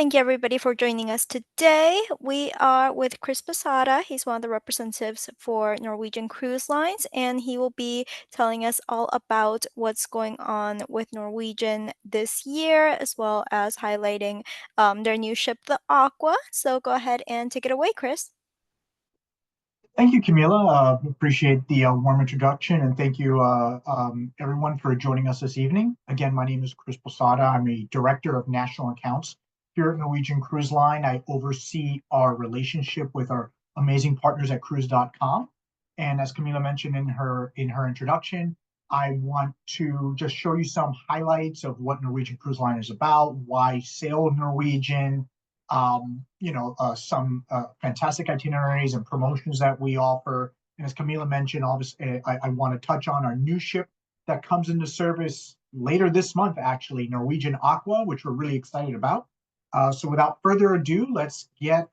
Thank you, everybody, for joining us today. We are with Chris Posada. He's one of the representatives for Norwegian Cruise Lines, and he will be telling us all about what's going on with Norwegian this year, as well as highlighting their new ship, the Aqua. So go ahead and take it away, Chris. Thank you, Camila. Appreciate the warm introduction, and thank you, everyone, for joining us this evening. Again, my name is Chris Posada. I'm a director of national accounts here at Norwegian Cruise Line. I oversee our relationship with our amazing partners at Cruise.com. And as Camila mentioned in her introduction, I want to just show you some highlights of what Norwegian Cruise Line is about, why sail Norwegian, some fantastic itineraries and promotions that we offer. And as Camila mentioned, obviously, I want to touch on our new ship that comes into service later this month, actually, Norwegian Aqua, which we're really excited about. So without further ado, let's get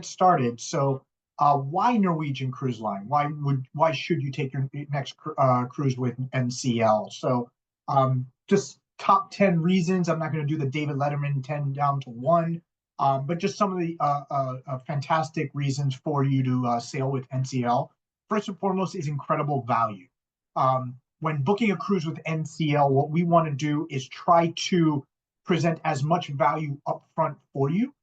started. So why Norwegian Cruise Line? Why should you take your next cruise with NCL? So just top 10 reasons. I'm not going to do the David Letterman 10 down to 1. But just some of the fantastic reasons for you to sail with NCL. First and foremost is incredible value. When booking a cruise with NCL, what we want to do is try to present as much value upfront for you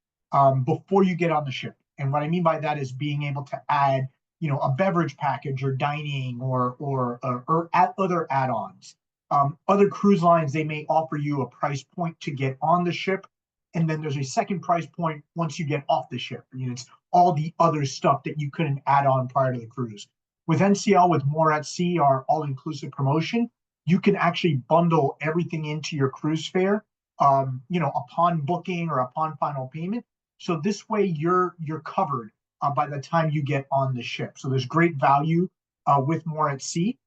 before you get on the ship. And what I mean by that is being able to add, a beverage package or dining or other add-ons. Other cruise lines, they may offer you a price point to get on the ship, and then there's a second price point once you get off the ship. It's all the other stuff that you couldn't add on prior to the cruise. With NCL, with More at Sea, our all-inclusive promotion, you can actually bundle everything into your cruise fare, upon booking or upon final payment. So this way you're covered by the time you get on the ship. So there's great value with More at Sea.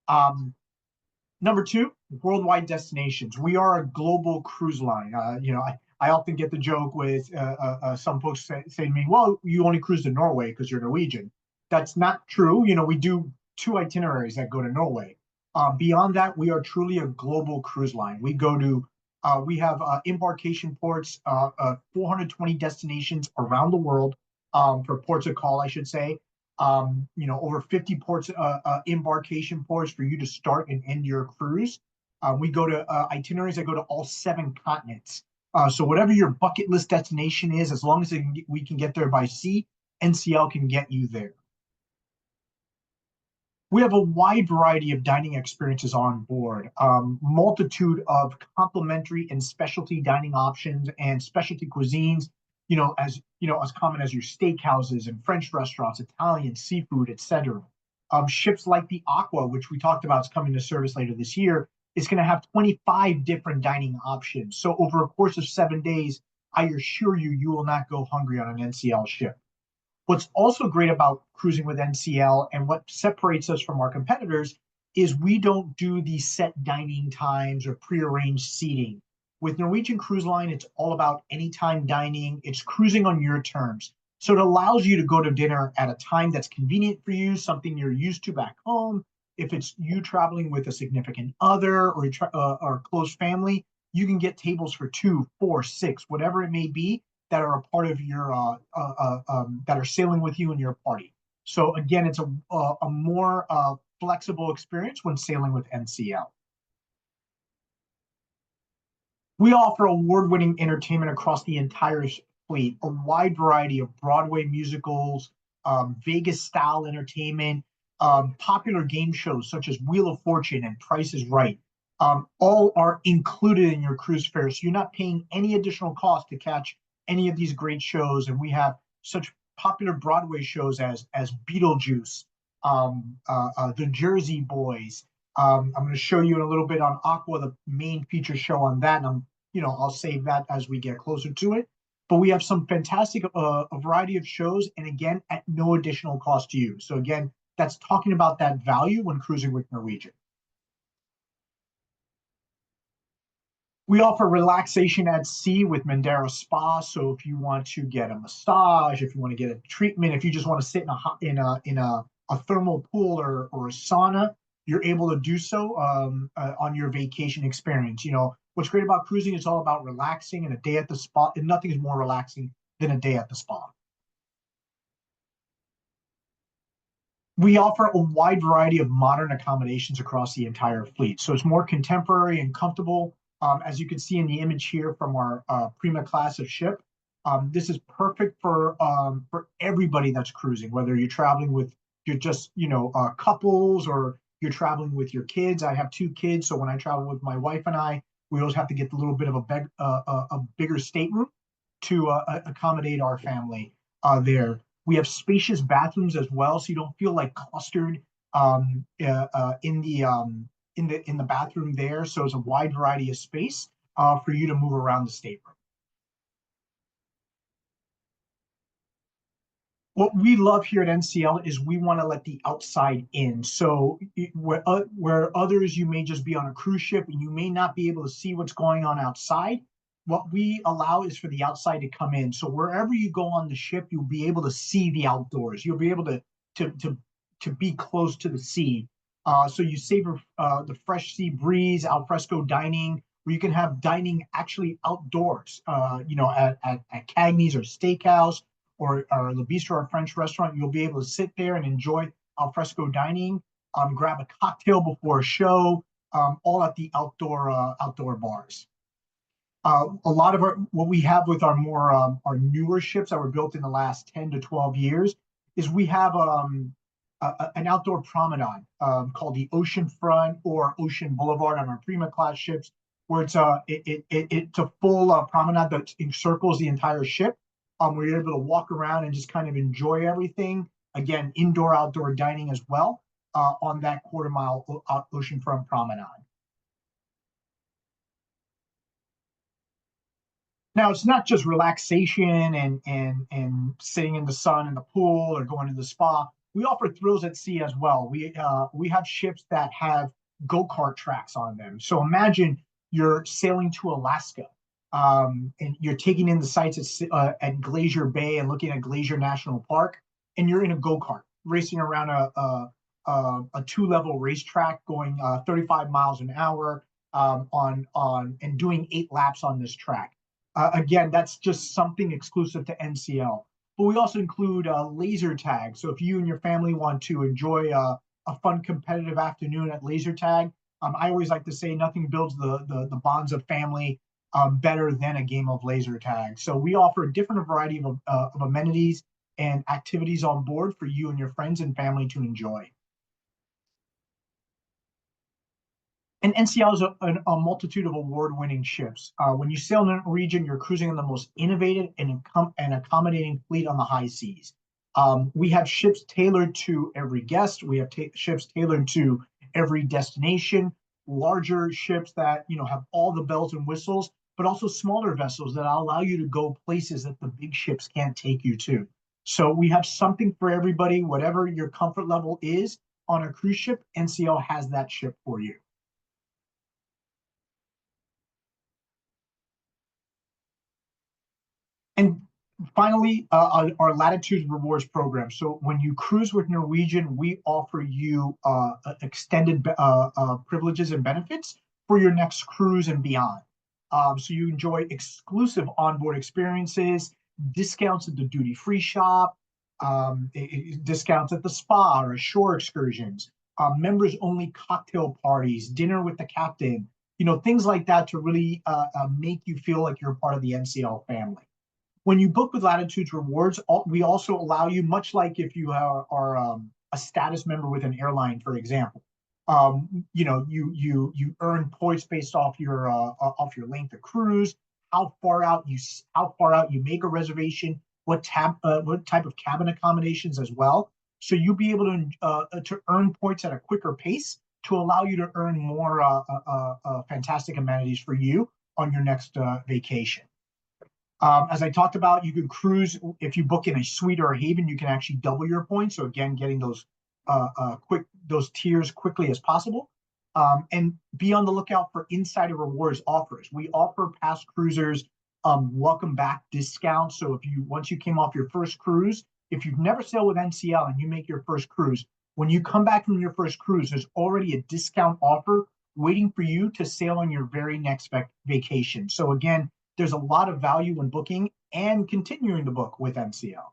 Number two, worldwide destinations. We are a global cruise line. I often get the joke with some folks say to me, well, you only cruise to Norway because you're Norwegian. That's not true. We do 2 itineraries that go to Norway. Beyond that, we are truly a global cruise line. We have embarkation ports, 420 destinations around the world for ports of call, I should say. Over 50 ports, embarkation ports for you to start and end your cruise. We go to itineraries that go to all 7 continents. So whatever your bucket list destination is, as long as we can get there by sea, NCL can get you there. We have a wide variety of dining experiences on board, multitude of complimentary and specialty dining options and specialty cuisines, as common as your steakhouses and French restaurants, Italian, seafood, etc. Ships like the Aqua, which we talked about is coming to service later this year, is going to have 25 different dining options. So over a course of 7 days, I assure you, you will not go hungry on an NCL ship. What's also great about cruising with NCL and what separates us from our competitors is we don't do these set dining times or prearranged seating. With Norwegian Cruise Line, it's all about anytime dining. It's cruising on your terms. So it allows you to go to dinner at a time that's convenient for you, something you're used to back home. If it's you traveling with a significant other or a close family, you can get tables for 2, 4, 6, whatever it may be, that are a part of your that are sailing with you and your party. So again, it's a more flexible experience when sailing with NCL. We offer award-winning entertainment across the entire fleet, a wide variety of Broadway musicals, Vegas-style entertainment, popular game shows such as Wheel of Fortune and Price is Right. All are included in your cruise fare, so you're not paying any additional cost to catch any of these great shows. And we have such popular Broadway shows as Beetlejuice, the Jersey Boys. I'm going to show you in a little bit on Aqua, the main feature show on that. And I'll save that as we get closer to it. But we have some fantastic, a variety of shows, and again, at no additional cost to you. So again, that's talking about that value when cruising with Norwegian. We offer relaxation at sea with Mandara Spa. So if you want to get a massage, if you want to get a treatment, if you just want to sit in a thermal pool or a sauna, you're able to do so on your vacation experience. What's great about cruising is all about relaxing and a day at the spa, and nothing is more relaxing than a day at the spa. We offer a wide variety of modern accommodations across the entire fleet. So it's more contemporary and comfortable. As you can see in the image here from our Prima class of ship, this is perfect for everybody that's cruising, whether you're traveling with you're just couples or you're traveling with your kids. I have two kids, so when I travel with my wife and I, we always have to get a little bit of a bigger stateroom to accommodate our family there. We have spacious bathrooms as well, so you don't feel like clustered in the bathroom there. So it's a wide variety of space for you to move around the stateroom. What we love here at NCL is we want to let the outside in. So where others you may just be on a cruise ship and you may not be able to see what's going on outside, what we allow is for the outside to come in. So wherever you go on the ship, you'll be able to see the outdoors. You'll be able to to to be close to the sea. So you savor the fresh sea breeze, al fresco dining, where you can have dining actually outdoors. At Cagney's or Steakhouse or Le Bistro or French restaurant, you'll be able to sit there and enjoy al fresco dining, grab a cocktail before a show, all at the outdoor bars. A lot of what we have with our newer ships that were built in the last 10 to 12 years is we have an outdoor promenade called the Oceanfront or Ocean Boulevard on our Prima class ships, where it's a full promenade that encircles the entire ship. Where you're able to walk around and just kind of enjoy everything. Again, indoor, outdoor dining as well on that quarter-mile oceanfront promenade. Now, it's not just relaxation and sitting in the sun in the pool or going to the spa. We offer thrills at sea as well. We have ships that have go-kart tracks on them. So imagine you're sailing to Alaska, and you're taking in the sights at Glacier Bay and looking at Glacier National Park, and you're in a go-kart racing around a two-level racetrack going 35 miles an hour and doing 8 laps on this track. Again, that's just something exclusive to NCL. But we also include laser tag. So if you and your family want to enjoy a fun competitive afternoon at laser tag, I always like to say nothing builds the bonds of family better than a game of laser tag. So we offer a different variety of amenities and activities on board for you and your friends and family to enjoy. And NCL has a multitude of award-winning ships. When you sail Norwegian, you're cruising in the most innovative and accommodating fleet on the high seas. We have ships tailored to every guest. We have ships tailored to every destination. Larger ships that have all the bells and whistles, but also smaller vessels that allow you to go places that the big ships can't take you to. So we have something for everybody. Whatever your comfort level is on a cruise ship, NCL has that ship for you. And finally, our Latitudes Rewards program. So when you cruise with Norwegian, we offer you extended privileges and benefits for your next cruise and beyond. So you enjoy exclusive onboard experiences, discounts at the duty-free shop, discounts at the spa or shore excursions, members-only cocktail parties, dinner with the captain, things like that to really make you feel like you're part of the NCL family. When you book with Latitudes Rewards, we also allow you, much like if you are a status member with an airline, for example, you earn points based off your length of cruise, how far out you make a reservation, what type of cabin accommodations as well. So you'll be able to earn points at a quicker pace to allow you to earn more fantastic amenities for you on your next vacation. As I talked about, you can cruise if you book in a suite or a haven. You can actually double your points. So again, getting those tiers quickly as possible, and be on the lookout for Insider Rewards offers. We offer past cruisers welcome back discounts. So once you came off your first cruise, if you've never sailed with NCL and you make your first cruise, when you come back from your first cruise, there's already a discount offer waiting for you to sail on your very next vacation. So again, there's a lot of value in booking and continuing to book with NCL.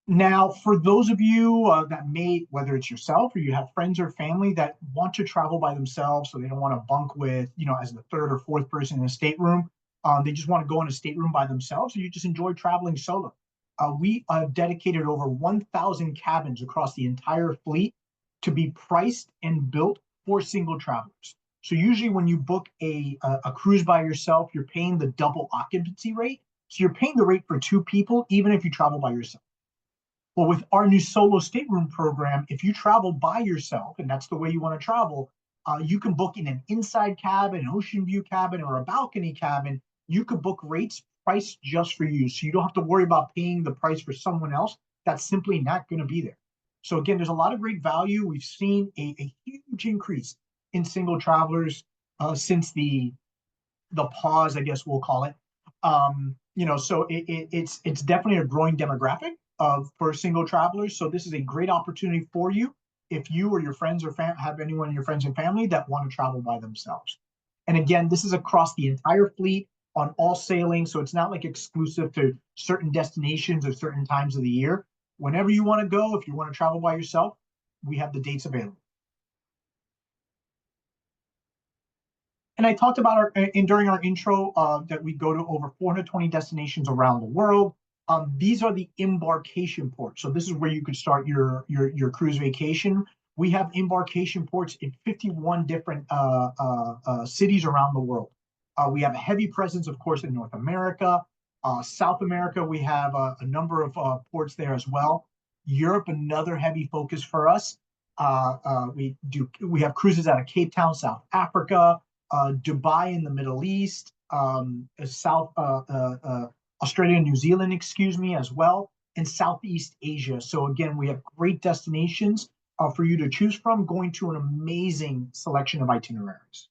Now, for those of you that may, whether it's yourself or you have friends or family that want to travel by themselves, so they don't want to bunk with, as the third or fourth person in a stateroom, they just want to go in a stateroom by themselves, or you just enjoy traveling solo. We have dedicated over 1,000 cabins across the entire fleet to be priced and built for single travelers. So usually when you book a cruise by yourself, you're paying the double occupancy rate. So you're paying the rate for two people, even if you travel by yourself. Well, with our new solo stateroom program, if you travel by yourself, and that's the way you want to travel, you can book in an inside cabin, an ocean view cabin, or a balcony cabin. You could book rates priced just for you. So you don't have to worry about paying the price for someone else. That's simply not going to be there. So again, there's a lot of great value. We've seen a huge increase in single travelers since the pause, I guess we'll call it. So it's definitely a growing demographic for single travelers. So this is a great opportunity for you if you or your friends or have anyone in your friends and family that want to travel by themselves. And again, this is across the entire fleet on all sailing. So it's not like exclusive to certain destinations or certain times of the year. Whenever you want to go, if you want to travel by yourself, we have the dates available. And I talked about during our intro that we go to over 420 destinations around the world. These are the embarkation ports. So this is where you could start your cruise vacation. We have embarkation ports in 51 different cities around the world. We have a heavy presence, of course, in North America. South America, we have a number of ports there as well. Europe, another heavy focus for us. We have cruises out of Cape Town, South Africa, Dubai in the Middle East, South Australia and New Zealand, excuse me, as well, and Southeast Asia. So again, we have great destinations for you to choose from, going to an amazing selection of itineraries.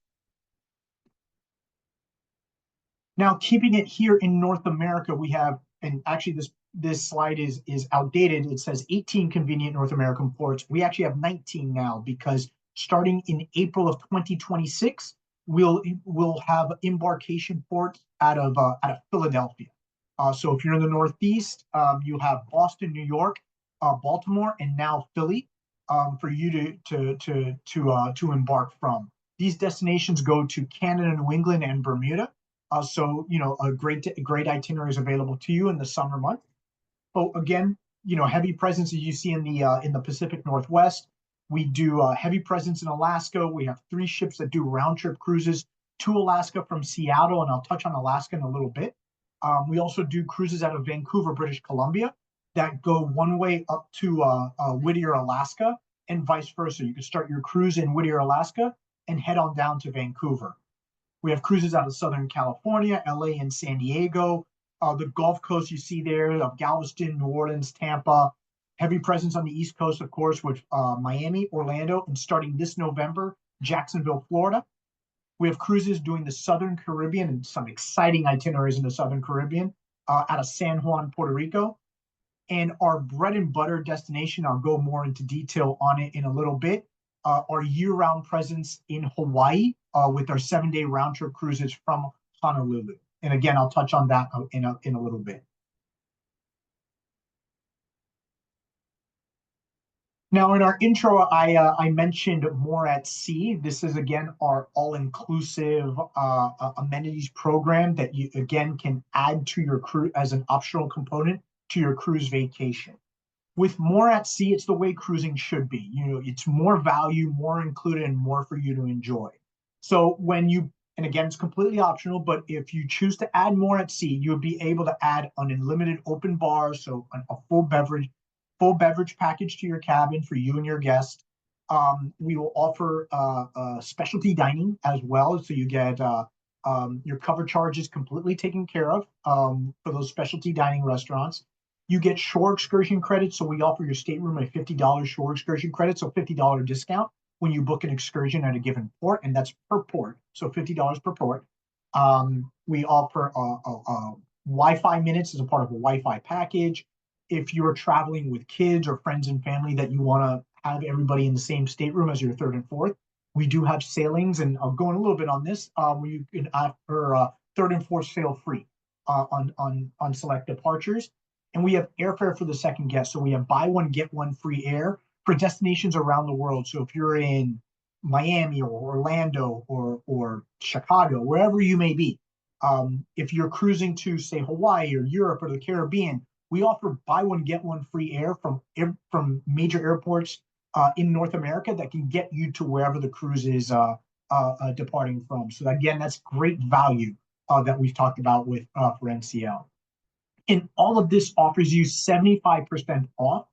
Now, keeping it here in North America, we have, and actually this slide is outdated. It says 18 convenient North American ports. We actually have 19 now because starting in April of 2026, we'll have embarkation ports out of Philadelphia. So if you're in the Northeast, you have Boston, New York, Baltimore, and now Philly for you to embark from. These destinations go to Canada, New England, and Bermuda. So a great itinerary is available to you in the summer month. But again, heavy presence as you see in the Pacific Northwest. We do heavy presence in Alaska. We have 3 ships that do round trip cruises to Alaska from Seattle, and I'll touch on Alaska in a little bit. We also do cruises out of Vancouver, British Columbia, that go one way up to Whittier, Alaska, and vice versa. You can start your cruise in Whittier, Alaska, and head on down to Vancouver. We have cruises out of Southern California, LA, and San Diego. The Gulf Coast you see there of Galveston, New Orleans, Tampa. Heavy presence on the East Coast, of course, with Miami, Orlando, and starting this November, Jacksonville, Florida. We have cruises doing the Southern Caribbean and some exciting itineraries in the Southern Caribbean out of San Juan, Puerto Rico. And our bread and butter destination, I'll go more into detail on it in a little bit, our year-round presence in Hawaii with our 7-day round trip cruises from Honolulu. And again, I'll touch on that in a little bit. Now, in our intro, I mentioned More at Sea. This is, again, our all-inclusive amenities program that you, again, can add to your cruise as an optional component to your cruise vacation. With More at Sea, it's the way cruising should be. It's more value, more included, and more for you to enjoy. So and again, it's completely optional, but if you choose to add More at Sea, you'll be able to add an unlimited open bar, so a full beverage package to your cabin for you and your guest. We will offer specialty dining as well, so you get your cover charges completely taken care of for those specialty dining restaurants. You get shore excursion credits, so we offer your stateroom a $50 shore excursion credit, so $50 discount when you book an excursion at a given port, and that's per port, so $50 per port. We offer Wi-Fi minutes as a part of a Wi-Fi package. if you're traveling with kids or friends and family that you want to have everybody in the same stateroom as your third and fourth, we do have sailings, and I'll go in a little bit on this. Where you can offer third and fourth sail free on select departures, and we have airfare for the second guest. So we have buy one get one free air for destinations around the world. So if you're in Miami or Orlando or Chicago, wherever you may be, if you're cruising to say Hawaii or Europe or the Caribbean, we offer buy one get one free air from major airports in North America that can get you to wherever the cruise is departing from. So again, that's great value that we've talked about with for NCL. And all of this offers you 75% off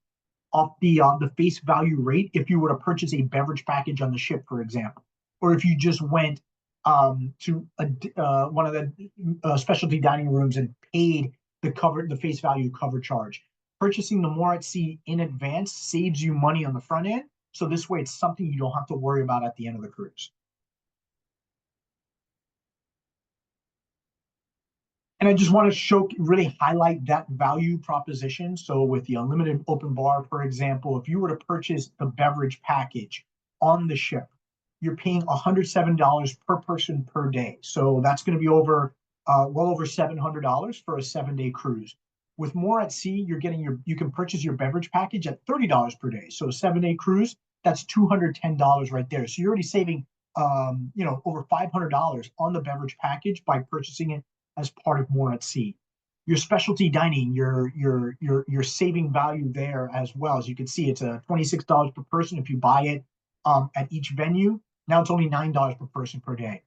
the face value rate if you were to purchase a beverage package on the ship, for example, or if you just went to one of the specialty dining rooms and paid the face value cover charge. Purchasing the more at sea in advance saves you money on the front end, so this way it's something you don't have to worry about at the end of the cruise. And I just want to really highlight that value proposition. So with the unlimited open bar, for example, if you were to purchase the beverage package on the ship, you're paying $107 per person per day. So that's going to be well over $700 for a 7-day cruise. With more at sea, you can purchase your beverage package at $30 per day. So a 7-day cruise, that's $210 right there. So you're already saving over $500 on the beverage package by purchasing it as part of more at sea. Your specialty dining, you're saving value there as well. As you can see, it's a $26 per person if you buy it at each venue. Now it's only $9 per person per day.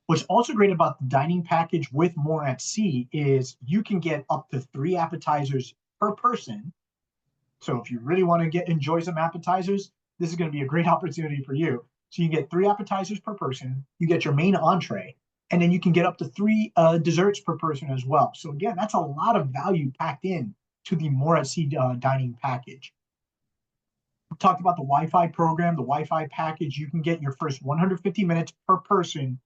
What's also great about the dining package with more at sea is you can get up to 3 appetizers per person. So if you really want to enjoy some appetizers, this is going to be a great opportunity for you. So you get 3 appetizers per person, you get your main entree, and then you can get up to 3 desserts per person as well. So again, that's a lot of value packed in to the more at sea dining package. We talked about the Wi-Fi program, the Wi-Fi package. You can get your first 150 minutes per person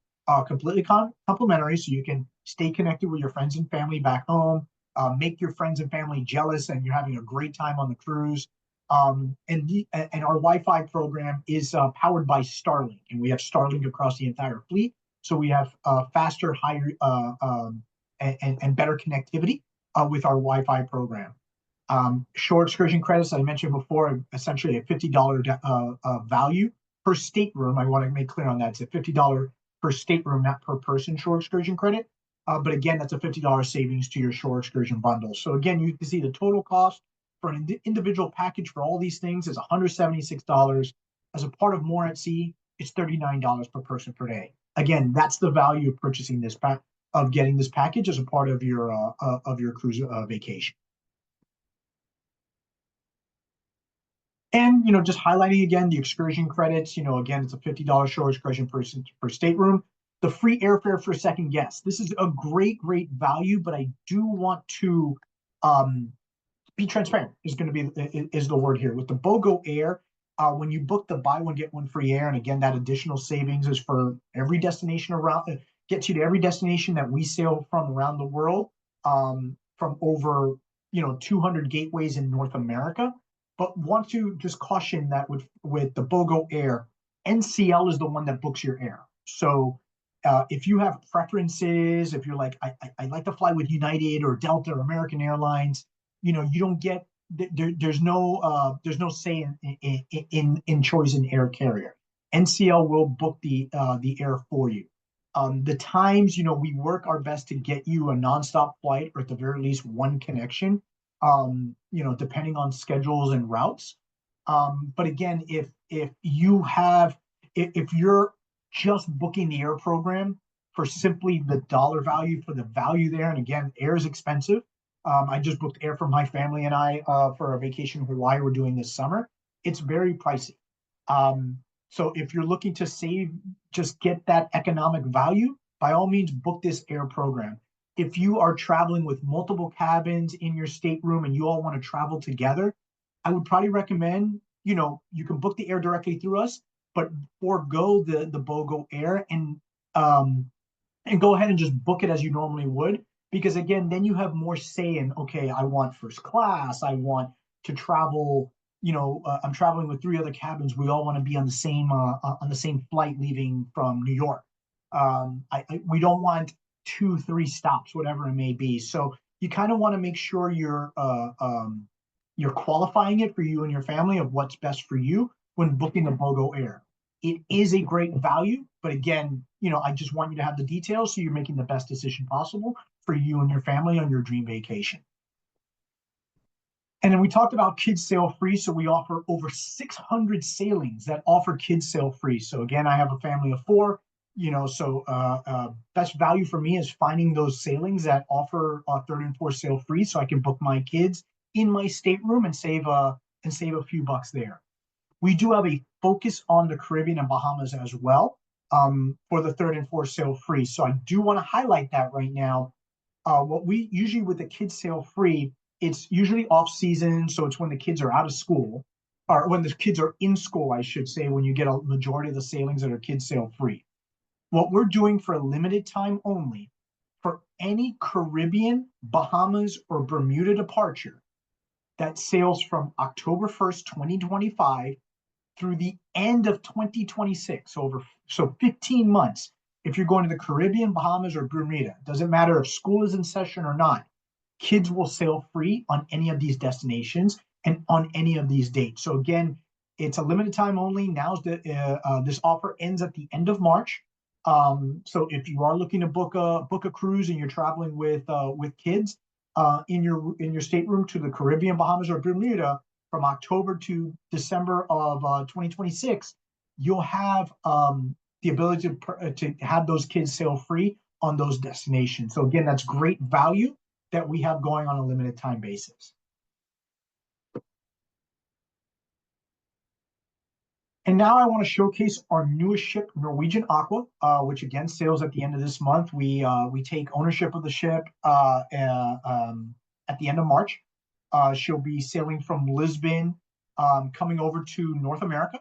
completely complimentary, so you can stay connected with your friends and family back home, make your friends and family jealous, and you're having a great time on the cruise. And our Wi-Fi program is powered by Starlink, and we have Starlink across the entire fleet. So we have faster, higher, and better connectivity with our Wi-Fi program. Shore excursion credits, I mentioned before, essentially a $50 value per stateroom. I want to make clear on that. It's a $50 per stateroom, not per person shore excursion credit. But again, that's a $50 savings to your shore excursion bundle. So again, you can see the total cost for an individual package for all these things is $176. As a part of more at sea, it's $39 per person per day. Again, that's the value of purchasing this of getting this package as a part of your cruise vacation. And just highlighting again the excursion credits. Again, it's a $50 shore excursion per stateroom. The free airfare for second guest. This is a great value, but I do want to be transparent. Is going to be is the word here with the BOGO Air. When you book the buy one get one free air, and again that additional savings is for every destination around, gets you to every destination that we sail from around the world, from over 200 gateways in North America. But want to just caution that with the BOGO Air, NCL is the one that books your air. So if you have preferences, if you're like I like to fly with United or Delta or American Airlines, you don't get there's no say in choice in air carrier. NCL will book the air for you. The times, we work our best to get you a nonstop flight, or at the very least one connection, depending on schedules and routes. But again, if you're just booking the air program for simply the dollar value for the value there, and again, air is expensive. I just booked air for my family and I for a vacation in Hawaii we're doing this summer. It's very pricey. So if you're looking to save, just get that economic value, by all means, book this air program. If you are traveling with multiple cabins in your stateroom and you all want to travel together, I would probably recommend, you can book the air directly through us, but forego the BOGO Air and go ahead and just book it as you normally would. because again, then you have more say in, okay, I want first class, I want to travel, I'm traveling with three other cabins, we all want to be on the same flight leaving from New York. We don't want two, three stops, whatever it may be. So you kind of want to make sure you're qualifying it for you and your family of what's best for you when booking a BOGO Air. It is a great value, but again, I just want you to have the details so you're making the best decision possible for you and your family on your dream vacation. And then we talked about kids sail free. So we offer over 600 sailings that offer kids sail free. So again, I have a family of four, best value for me is finding those sailings that offer third and fourth sail free so I can book my kids in my stateroom and save a few bucks there. We do have a focus on the Caribbean and Bahamas as well for the third and fourth sail free. So I do want to highlight that right now. What we usually with the kids sail free, it's usually off season. So it's when the kids are out of school, or when the kids are in school, I should say, when you get a majority of the sailings that are kids sail free. What we're doing for a limited time only, for any Caribbean, Bahamas, or Bermuda departure that sails from October 1st, 2025 through the end of 2026, so 15 months. If you're going to the Caribbean, Bahamas, or Bermuda, doesn't matter if school is in session or not, kids will sail free on any of these destinations and on any of these dates. So again, it's a limited time only. This offer ends at the end of March. So if you are looking to book a cruise and you're traveling with kids in your stateroom to the Caribbean, Bahamas, or Bermuda from October to December of 2026, you'll have the ability to have those kids sail free on those destinations. So again, that's great value that we have going on a limited time basis. And now I want to showcase our newest ship, Norwegian Aqua, which again sails at the end of this month. We take ownership of the ship at the end of March. She'll be sailing from Lisbon, coming over to North America,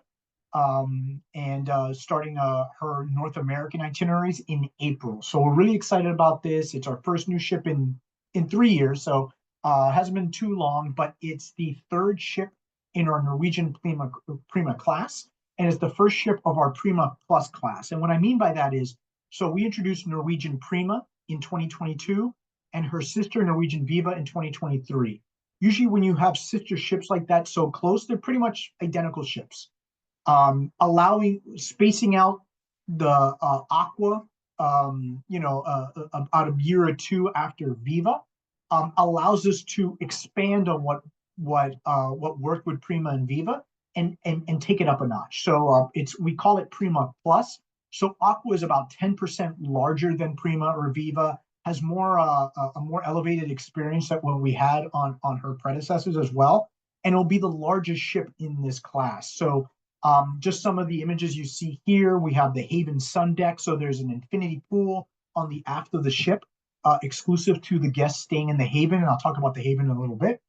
and starting her North American itineraries in April. So we're really excited about this. It's our first new ship in 3 years, so it hasn't been too long, but it's the third ship in our Norwegian Prima class, and it's the first ship of our Prima Plus class. And what I mean by that is, so we introduced Norwegian Prima in 2022 and her sister Norwegian Viva in 2023. Usually when you have sister ships like that so close, they're pretty much identical ships. Spacing out the Aqua, about a year or two after Viva, allows us to expand on what worked with Prima and Viva and take it up a notch. So we call it Prima Plus. So Aqua is about 10% larger than Prima or Viva, has a more elevated experience than what we had on her predecessors as well, and it'll be the largest ship in this class. So just some of the images you see here, we have the Haven Sun Deck. So there's an infinity pool on the aft of the ship, exclusive to the guests staying in the Haven, and I'll talk about the Haven in a little bit.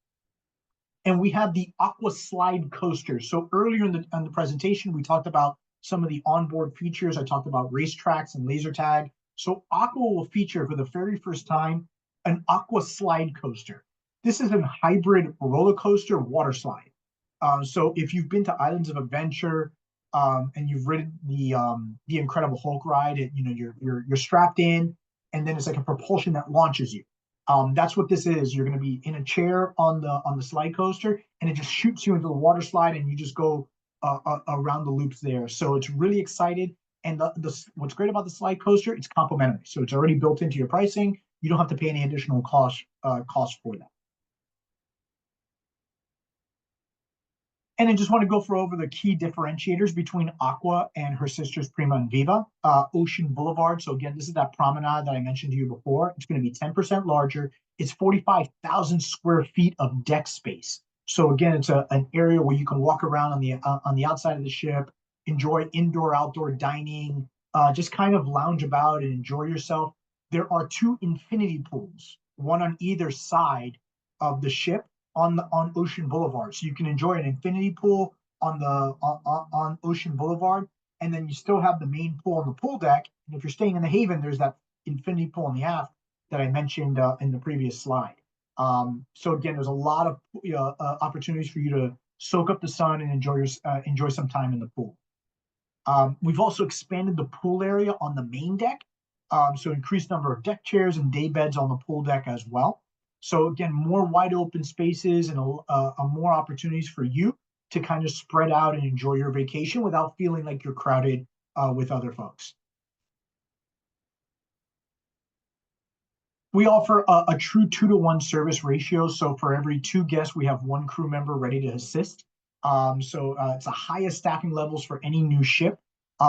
And we have the Aqua Slide Coaster. So earlier in the presentation, we talked about some of the onboard features. I talked about racetracks and laser tag. So Aqua will feature for the very first time an Aqua Slide Coaster. This is a hybrid roller coaster water slide. So if you've been to Islands of Adventure and you've ridden the Incredible Hulk ride, you're strapped in, and then it's like a propulsion that launches you. That's what this is. You're going to be in a chair on the slide coaster, and it just shoots you into the water slide, and you just go around the loops there. So it's really excited. And what's great about the slide coaster, it's complimentary. So it's already built into your pricing. You don't have to pay any additional cost for that. And I just want to go over the key differentiators between Aqua and her sisters Prima and Viva. Ocean Boulevard. So again, this is that promenade that I mentioned to you before. It's going to be 10% larger. It's 45,000 square feet of deck space. So again, it's an area where you can walk around on the outside of the ship, enjoy indoor, outdoor dining, just kind of lounge about and enjoy yourself. There are two infinity pools, one on either side of the ship on Ocean Boulevard. So you can enjoy an infinity pool on Ocean Boulevard, and then you still have the main pool on the pool deck. And if you're staying in the Haven, there's that infinity pool on the aft. that I mentioned in the previous slide. So again, there's a lot of opportunities for you to soak up the sun and enjoy some time in the pool. We've also expanded the pool area on the main deck, so increased number of deck chairs and day beds on the pool deck as well. So again, more wide open spaces and more opportunities for you to kind of spread out and enjoy your vacation without feeling like you're crowded with other folks. We offer a true 2-to-1 service ratio. So for every 2 guests, we have 1 crew member ready to assist. So it's the highest staffing levels for any new ship.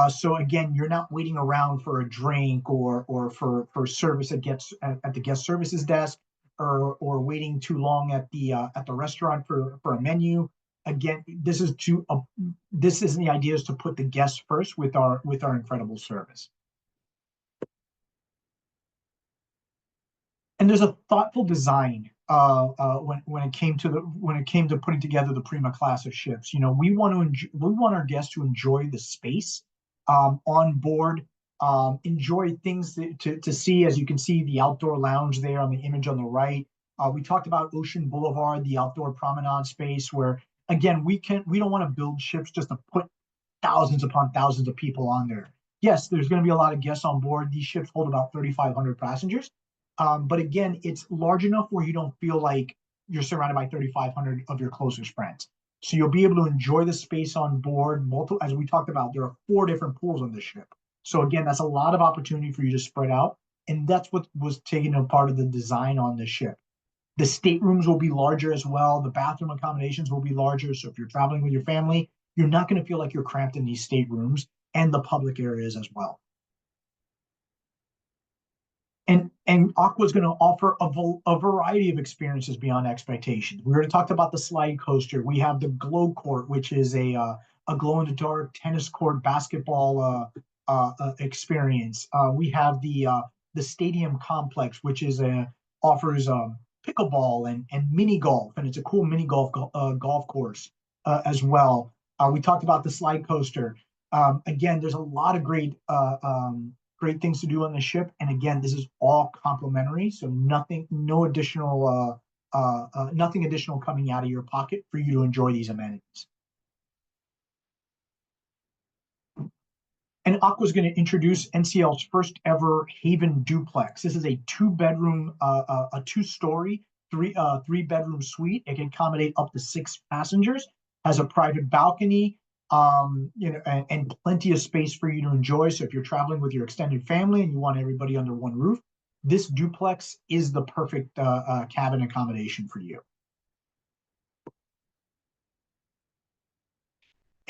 So again, you're not waiting around for a drink or for service at the guest services desk, or waiting too long at the restaurant for a menu. Again, this is the idea is to put the guests first with our incredible service. And there's a thoughtful design when it came to putting together the Prima class of ships. You know, we want our guests to enjoy the space on board, enjoy things to see. As you can see, the outdoor lounge there on the image on the right. We talked about Ocean Boulevard, the outdoor promenade space, where again we don't want to build ships just to put thousands upon thousands of people on there. Yes, there's going to be a lot of guests on board. These ships hold about 3,500 passengers. But again, it's large enough where you don't feel like you're surrounded by 3,500 of your closest friends. So you'll be able to enjoy the space on board. As we talked about, there are 4 different pools on the ship. So again, that's a lot of opportunity for you to spread out. And that's what was taken a part of the design on the ship. The staterooms will be larger as well. The bathroom accommodations will be larger. So if you're traveling with your family, you're not going to feel like you're cramped in these staterooms and the public areas as well. And Aqua is going to offer a variety of experiences beyond expectations. We already talked about the slide coaster. We have the Glow Court, which is a glow in the dark tennis court basketball experience. We have the stadium complex, which offers pickleball and mini golf, and it's a cool mini golf course as well. We talked about the slide coaster. Again, there's a lot of great things to do on the ship, and again, this is all complimentary, so nothing additional coming out of your pocket for you to enjoy these amenities. And Aqua is going to introduce NCL's first ever Haven Duplex. This is a 2-bedroom, a 2-story, 3-bedroom suite. It can accommodate up to 6 passengers. Has a private balcony, and plenty of space for you to enjoy. So if you're traveling with your extended family and you want everybody under one roof, this duplex is the perfect cabin accommodation for you.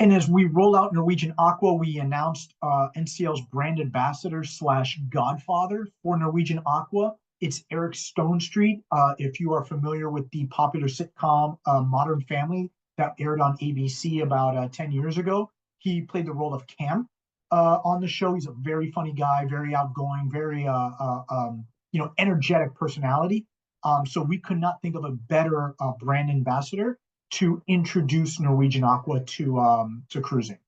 And as we roll out Norwegian Aqua, we announced NCL's brand ambassador / godfather for Norwegian Aqua. It's Eric Stone Street. If you are familiar with the popular sitcom Modern Family that aired on ABC about 10 years ago, he played the role of Cam on the show. He's a very funny guy, very outgoing, very energetic personality. So we could not think of a better brand ambassador to introduce Norwegian Aqua to cruising.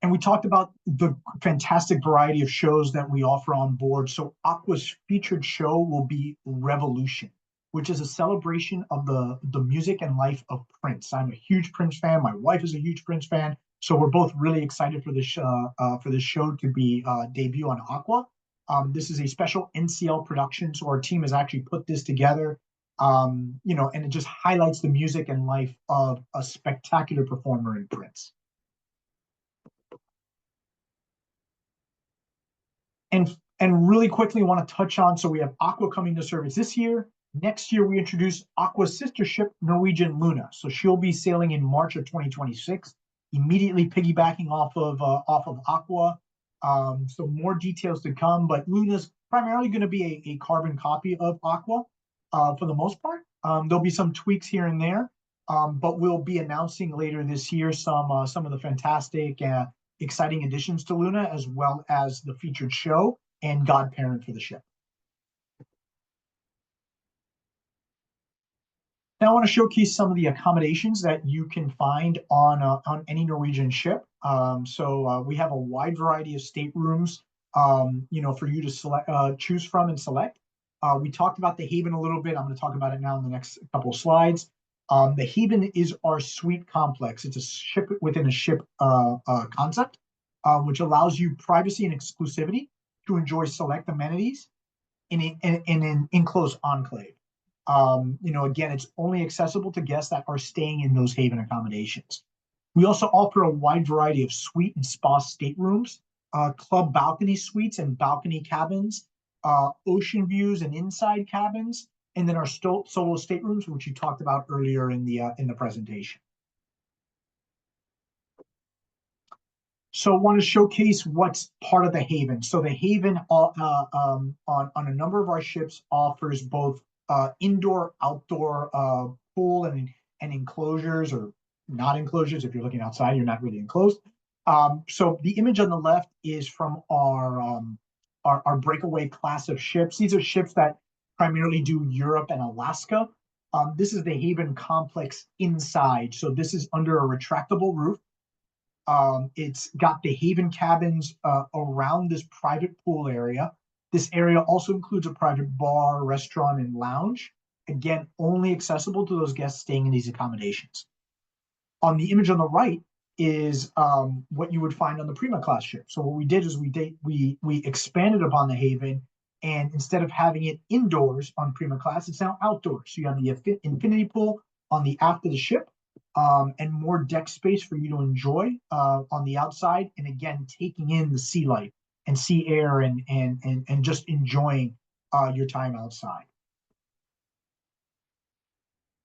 And we talked about the fantastic variety of shows that we offer on board. So Aqua's featured show will be Revolution, which is a celebration of the music and life of Prince. I'm a huge Prince fan. My wife is a huge Prince fan. So we're both really excited for this show to be debut on Aqua. This is a special NCL production, so our team has actually put this together. And it just highlights the music and life of a spectacular performer in Prince. And really quickly, I want to touch on, so we have Aqua coming to service this year. Next year, we introduce Aqua's sister ship, Norwegian Luna. So she'll be sailing in March of 2026, immediately piggybacking off of Aqua. So more details to come, but Luna's primarily going to be a carbon copy of Aqua for the most part. There'll be some tweaks here and there, but we'll be announcing later this year some of the fantastic, exciting additions to Luna, as well as the featured show and godparent for the ship. Now I want to showcase some of the accommodations that you can find on any Norwegian ship. So we have a wide variety of staterooms. for you to choose from and select. We talked about the Haven a little bit. I'm going to talk about it now in the next couple of slides. The Haven is our suite complex. It's a ship within a ship concept, which allows you privacy and exclusivity to enjoy select amenities in an enclosed enclave. Again, it's only accessible to guests that are staying in those Haven accommodations. We also offer a wide variety of suite and spa staterooms, club balcony suites and balcony cabins, ocean views and inside cabins, and then our solo staterooms, which you talked about earlier in the presentation. So I want to showcase what's part of the Haven. So the Haven on a number of our ships offers both indoor, outdoor pool and enclosures, or not enclosures. If you're looking outside, you're not really enclosed. So the image on the left is from our breakaway class of ships. These are ships that primarily do Europe and Alaska. This is the Haven complex inside. So this is under a retractable roof. It's got the Haven cabins around this private pool area. This area also includes a private bar, restaurant, and lounge. Again, only accessible to those guests staying in these accommodations. On the image on the right is what you would find on the Prima class ship. So what we did is we expanded upon the Haven, and instead of having it indoors on Prima class, it's now outdoors. So you have the infinity pool on the aft of the ship, and more deck space for you to enjoy on the outside, and again taking in the sea life and sea air and just enjoying your time outside.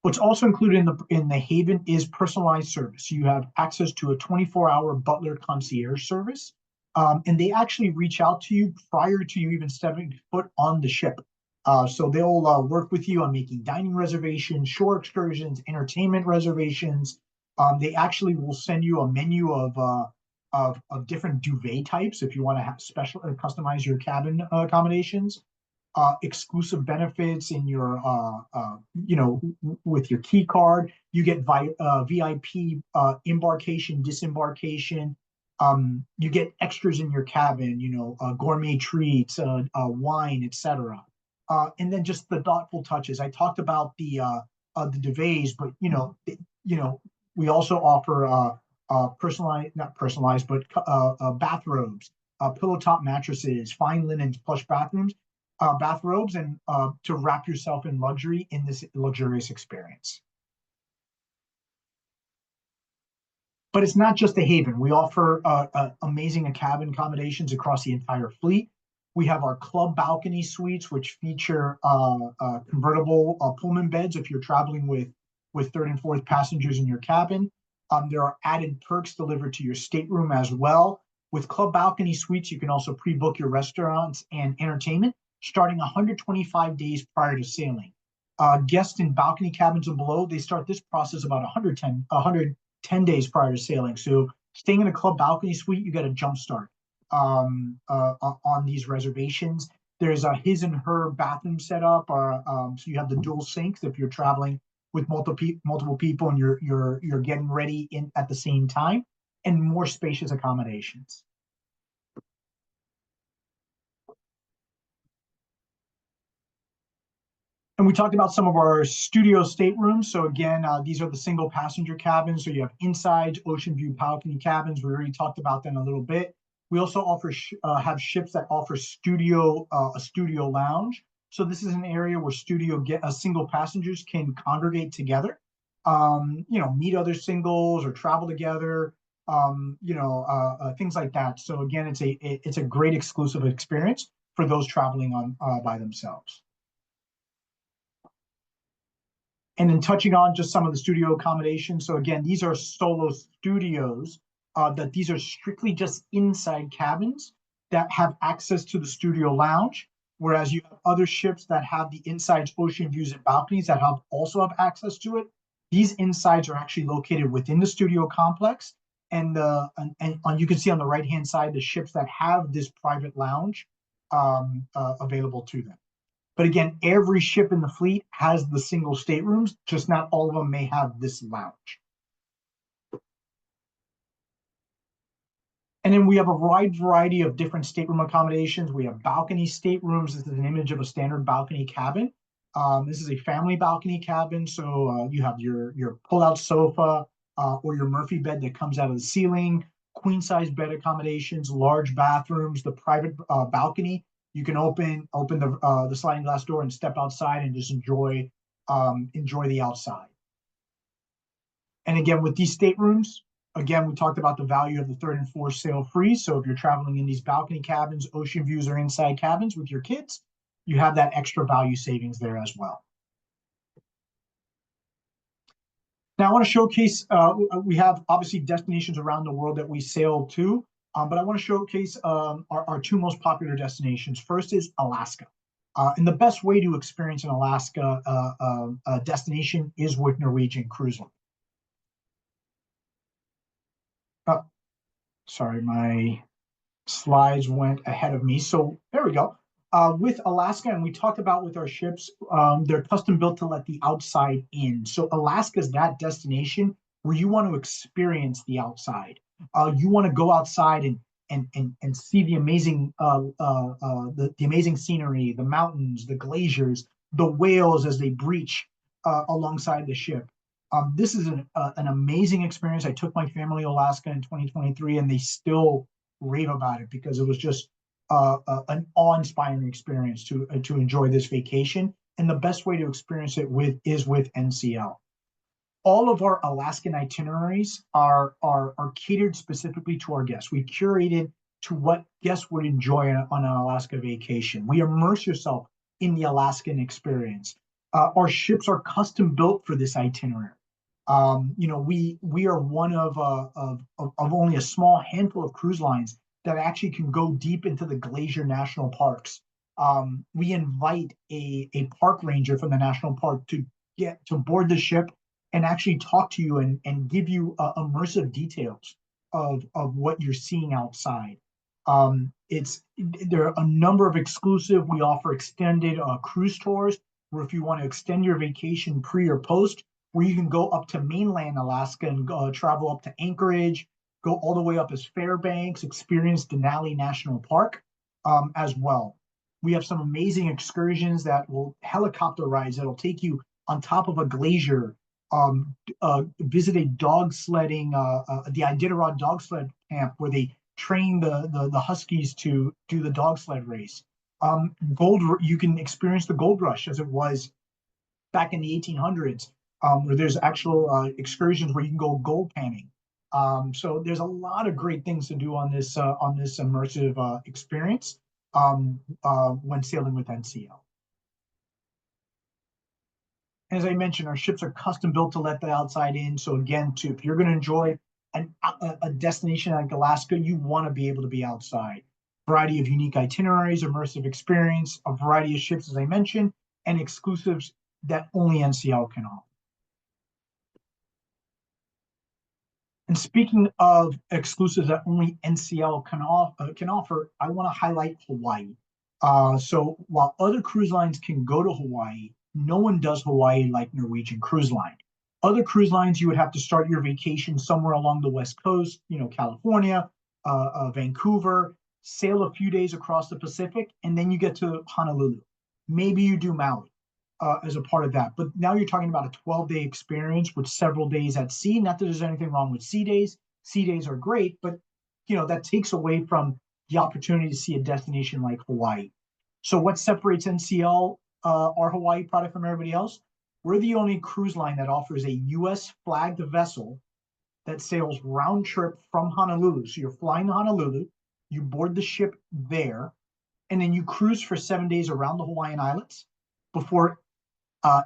What's also included in the Haven is personalized service. You have access to a 24-hour butler concierge service, and they actually reach out to you prior to you even stepping foot on the ship. So they'll work with you on making dining reservations, shore excursions, entertainment reservations. They actually will send you a menu of different duvet types if you want to have special customize your cabin accommodations. Exclusive benefits in your with your key card. You get VIP embarkation, disembarkation. You get extras in your cabin, gourmet treats, wine, etc. And then just the thoughtful touches. I talked about the duvets, but we also offer not personalized, but bathrobes, pillow top mattresses, fine linens, plush bathrobes, and to wrap yourself in luxury in this luxurious experience. But it's not just the Haven. We offer amazing cabin accommodations across the entire fleet. We have our club balcony suites, which feature convertible Pullman beds if you're traveling with third and fourth passengers in your cabin. There are added perks delivered to your stateroom as well. With club balcony suites, you can also pre-book your restaurants and entertainment starting 125 days prior to sailing. Guests in balcony cabins and below, they start this process about 110 days prior to sailing. So staying in a club balcony suite, you get a jump start on these reservations. There's a his and her bathroom setup, so you have the dual sinks if you're traveling with multiple people and you're getting ready in at the same time, and more spacious accommodations. And we talked about some of our studio staterooms. So again, these are the single passenger cabins. So you have inside ocean view balcony cabins. We already talked about them a little bit. We also offer have ships that offer a studio lounge. So this is an area where single passengers can congregate together, meet other singles or travel together, things like that. So again, it's a great exclusive experience for those traveling on by themselves. And then touching on just some of the studio accommodations. So again, these are solo studios, that these are strictly just inside cabins that have access to the studio lounge, whereas you have other ships that have the inside ocean views and balconies that also have access to it. These insides are actually located within the studio complex, and you can see on the right-hand side the ships that have this private lounge available to them. But again, every ship in the fleet has the single staterooms, just not all of them may have this lounge. And then then we have a wide variety of different stateroom accommodations. We have balcony staterooms. This is an image of a standard balcony cabin. This is a family balcony cabin. So you have your pull-out sofa or your Murphy bed that comes out of the ceiling, queen size bed accommodations, large bathrooms, the private balcony. You can open the sliding glass door and step outside and just enjoy the outside. And again, with these staterooms, again, we talked about the value of the third and fourth sail free. So if you're traveling in these balcony cabins, ocean views, or inside cabins with your kids, you have that extra value savings there as well. Now I want to showcase, we have obviously destinations around the world that we sail to, but I want to showcase our two most popular destinations. First is Alaska. And the best way to experience an Alaska destination is with Norwegian Cruise Line. Oh, sorry, my slides went ahead of me. So there we go. With Alaska, and we talked about with our ships, they're custom built to let the outside in. So Alaska is that destination where you want to experience the outside. You want to go outside and see the amazing the amazing scenery, the mountains, the glaciers, the whales as they breach alongside the ship. This is an amazing experience. I took my family to Alaska in 2023, and they still rave about it because it was just an awe-inspiring experience to enjoy this vacation. And the best way to experience it is with NCL. All of our Alaskan itineraries are catered specifically to our guests. We curated to what guests would enjoy on an Alaska vacation. We immerse yourself in the Alaskan experience. Our ships are custom built for this itinerary. We are one of only a small handful of cruise lines that actually can go deep into the glacier national parks. We invite a park ranger from the national park to get to board the ship and actually talk to you and give you immersive details of what you're seeing outside. There are a number of exclusive. We offer extended cruise tours where if you want to extend your vacation pre or post, where you can go up to mainland Alaska and travel up to Anchorage, go all the way up as Fairbanks, experience Denali National Park as well. We have some amazing excursions that will helicopter rides that'll take you on top of a glacier, visit a dog sledding, the Iditarod dog sled camp where they train the Huskies to do the dog sled race. You can experience the gold rush as it was back in the 1800s, where there's actual excursions where you can go gold panning. So there's a lot of great things to do on this immersive experience when sailing with NCL. As I mentioned, our ships are custom built to let the outside in. So again, if you're going to enjoy a destination like Alaska, you want to be able to be outside. Variety of unique itineraries, immersive experience, a variety of ships, as I mentioned, and exclusives that only NCL can offer. And speaking of exclusives that only NCL can offer, I want to highlight Hawaii. So while other cruise lines can go to Hawaii, no one does Hawaii like Norwegian Cruise Line. Other cruise lines, you would have to start your vacation somewhere along the West Coast, California, Vancouver, sail a few days across the Pacific, and then you get to Honolulu. Maybe you do Maui as a part of that. But now you're talking about a 12-day experience with several days at sea. Not that there's anything wrong with sea days. Sea days are great, but that takes away from the opportunity to see a destination like Hawaii. So what separates NCL, our Hawaii product, from everybody else? We're the only cruise line that offers a U.S. flagged vessel that sails round trip from Honolulu. So you're flying to Honolulu, you board the ship there, and then you cruise for 7 days around the Hawaiian Islands before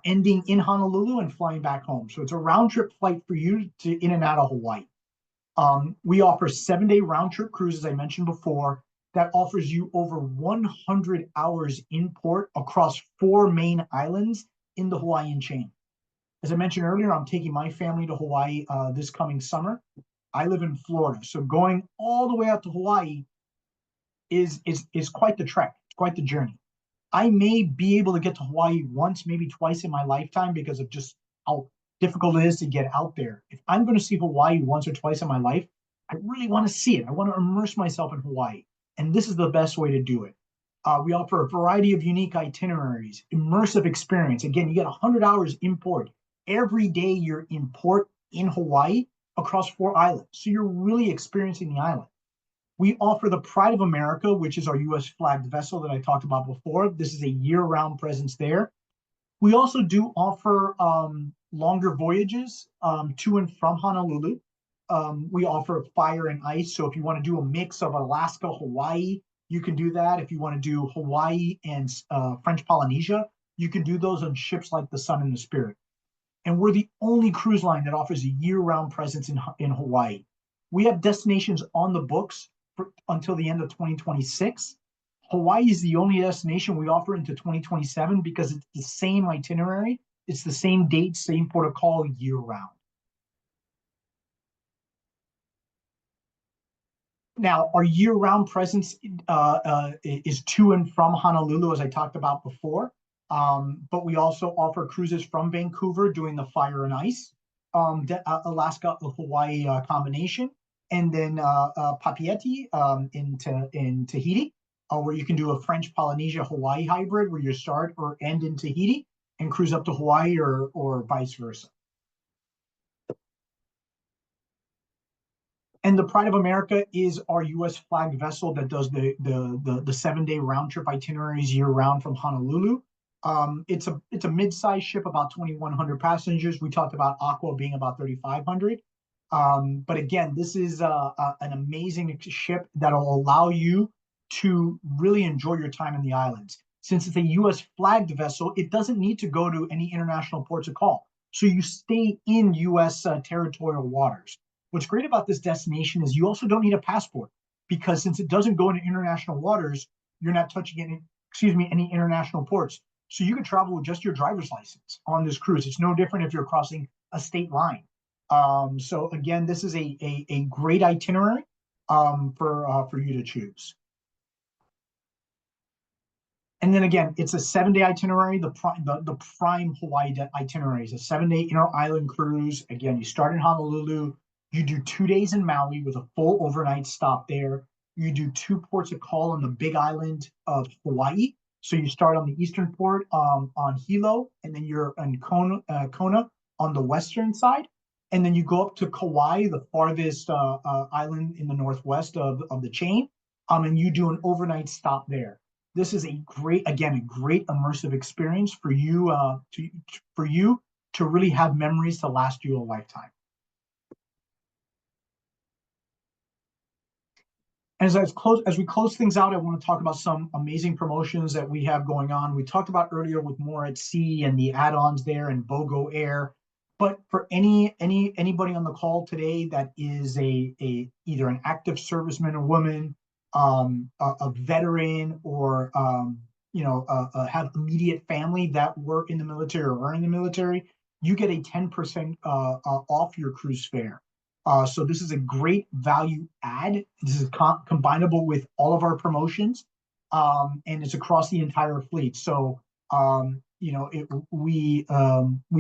ending in Honolulu and flying back home. So it's a round trip flight for you to in and out of Hawaii. We offer 7-day round trip cruises, I mentioned before, that offers you over 100 hours in port across 4 main islands in the Hawaiian chain. As I mentioned earlier, I'm taking my family to Hawaii this coming summer. I live in Florida, so going all the way out to Hawaii is quite the trek, quite the journey. I may be able to get to Hawaii once, maybe twice in my lifetime because of just how difficult it is to get out there. If I'm going to see Hawaii once or twice in my life, I really want to see it. I want to immerse myself in Hawaii. And this is the best way to do it. We offer a variety of unique itineraries, immersive experience. Again, you get 100 hours in port. Every day you're in port in Hawaii across 4 islands. So you're really experiencing the island. We offer the Pride of America, which is our US flagged vessel that I talked about before. This is a year round presence there. We also do offer longer voyages to and from Honolulu. We offer fire and ice. So if you want to do a mix of Alaska, Hawaii, you can do that. If you want to do Hawaii and French Polynesia, you can do those on ships like the Sun and the Spirit. And we're the only cruise line that offers a year-round presence in Hawaii. We have destinations on the books until the end of 2026. Hawaii is the only destination we offer into 2027 because it's the same itinerary, it's the same date, same port of call year round. Now, our year-round presence is to and from Honolulu, as I talked about before. But we also offer cruises from Vancouver doing the fire and ice, Alaska Hawaii combination, and then Papeete in Tahiti, where you can do a French Polynesia Hawaii hybrid, where you start or end in Tahiti and cruise up to Hawaii, or vice versa. And the Pride of America is our U.S. flagged vessel that does the 7-day round trip itineraries year round from Honolulu. It's a mid-sized ship, about 2,100 passengers. We talked about Aqua being about 3,500. But again, this is an amazing ship that'll allow you to really enjoy your time in the islands. Since it's a U.S. flagged vessel, it doesn't need to go to any international ports of call. So you stay in U.S. Territorial waters. What's great about this destination is you also don't need a passport, because since it doesn't go into international waters, you're not touching any international ports. So you can travel with just your driver's license on this cruise. It's no different if you're crossing a state line. So again, this is a great itinerary for you to choose. And then again, it's a 7-day itinerary. The prime Hawaii itinerary is a 7-day inter-island cruise. Again, you start in Honolulu. You do 2 days in Maui with a full overnight stop there. You do 2 ports of call on the big island of Hawaii. So you start on the eastern port on Hilo, and then you're in Kona on the western side. And then you go up to Kauai, the farthest island in the northwest of the chain, and you do an overnight stop there. This is a great immersive experience for you to really have memories to last you a lifetime. As we close things out, I want to talk about some amazing promotions that we have going on. We talked about earlier with More at Sea and the add-ons there and BOGO Air. But for anybody on the call today that is either an active serviceman or woman, a veteran, or have immediate family that were in the military or are in the military, you get a 10% off your cruise fare. So this is a great value add. This is combinable with all of our promotions, and it's across the entire fleet. So we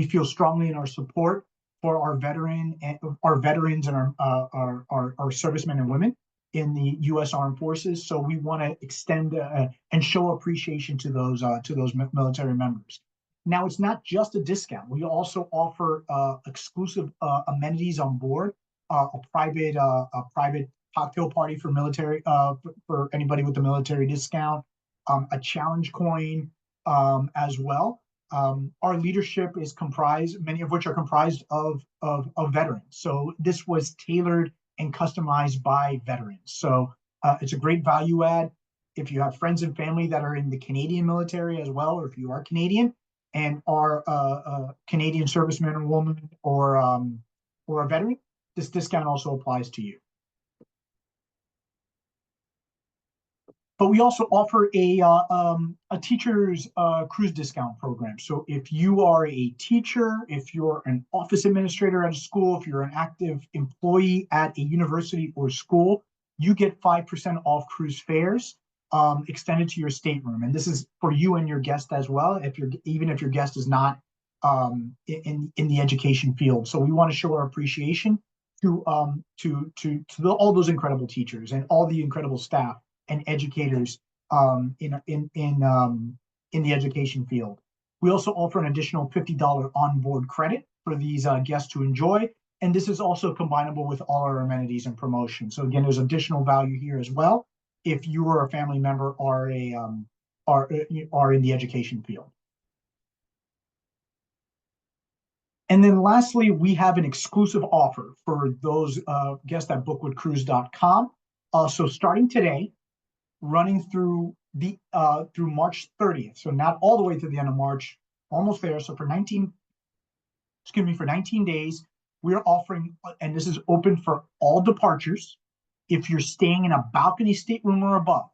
feel strongly in our support for our veterans and our servicemen and women in the U.S. Armed Forces. So we want to extend and show appreciation to those military members. Now, it's not just a discount. We also offer exclusive amenities on board. A private cocktail party for military for anybody with the military discount, a challenge coin as well. Our leadership is comprised, many of which are comprised of veterans. So this was tailored and customized by veterans. So it's a great value add. If you have friends and family that are in the Canadian military as well, or if you are Canadian and are a Canadian serviceman or woman or a veteran, this discount also applies to you. But we also offer a teacher's cruise discount program. So if you are a teacher, if you're an office administrator at a school, if you're an active employee at a university or school, you get 5% off cruise fares extended to your stateroom. And this is for you and your guest as well, even if your guest is not in the education field. So we want to show our appreciation all those incredible teachers and all the incredible staff and educators in the education field. We also offer an additional $50 onboard credit for these guests to enjoy, and this is also combinable with all our amenities and promotions. So again, there's additional value here as well if you or a family member are in the education field. And then lastly, we have an exclusive offer for those guests at bookwithcruise.com. So starting today, running through March 30th, so not all the way to the end of March, almost there. So for 19 days, we're offering, and this is open for all departures. If you're staying in a balcony stateroom or above,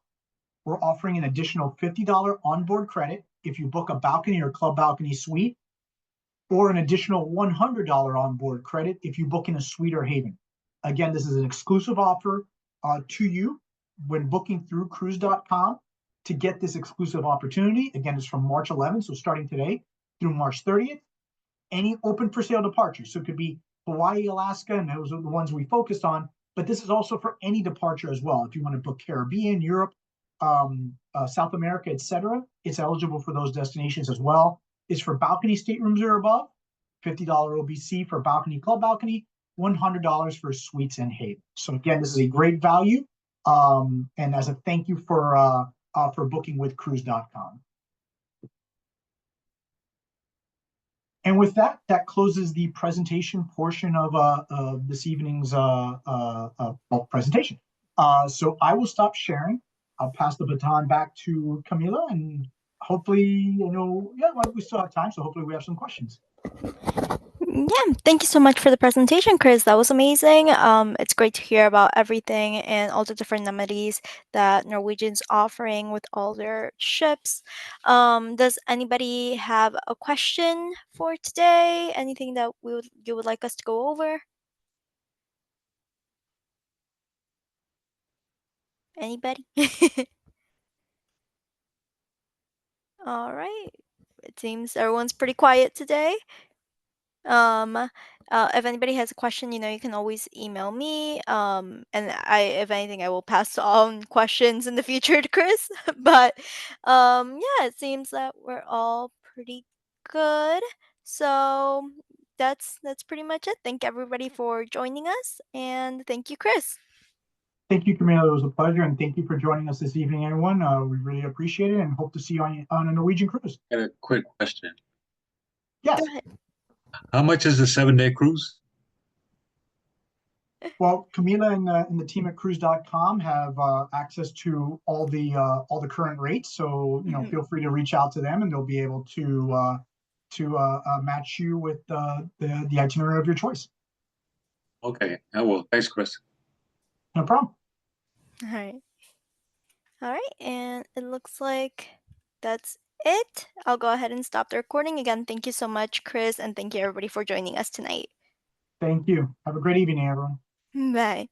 we're offering an additional $50 onboard credit if you book a balcony or club balcony suite, or an additional $100 onboard credit if you book in a suite or haven. Again, this is an exclusive offer to you when booking through cruise.com to get this exclusive opportunity. Again, it's from March 11th, so starting today through March 30th. Any open for sale departures, so it could be Hawaii, Alaska, and those are the ones we focused on, but this is also for any departure as well. If you want to book Caribbean, Europe, South America, etc., it's eligible for those destinations as well. Is for balcony staterooms or above, $50 OBC for balcony club balcony, $100 for suites and haven. So again, this is a great value, and as a thank you for booking with cruise.com. And with that, that closes the presentation portion of this evening's presentation. So I will stop sharing. I'll pass the baton back to Camila, and hopefully, we still have time, so hopefully we have some questions. Yeah, thank you so much for the presentation, Chris. That was amazing. It's great to hear about everything and all the different amenities that Norwegian's offering with all their ships. Does anybody have a question for today? Anything that you would like us to go over? Anybody? All right. It seems everyone's pretty quiet today. Um, if anybody has a question, you can always email me. And if anything, I will pass on questions in the future to Chris. But yeah, it seems that we're all pretty good. So that's pretty much it. Thank everybody for joining us, and thank you, Chris. Thank you, Camila. It was a pleasure, and thank you for joining us this evening, everyone. We really appreciate it, and hope to see you on a Norwegian cruise. I got a quick question. Yes. Go ahead. How much is the 7-day cruise? Well, Camila and the team at cruise.com have access to all the current rates. So feel free to reach out to them, and they'll be able to match you with the itinerary of your choice. Okay, I will. Thanks, Chris. No problem. All right. All right, and it looks like that's it. I'll go ahead and stop the recording. Again, thank you so much, Chris, and thank you everybody for joining us tonight. Thank you. Have a great evening, everyone. Bye.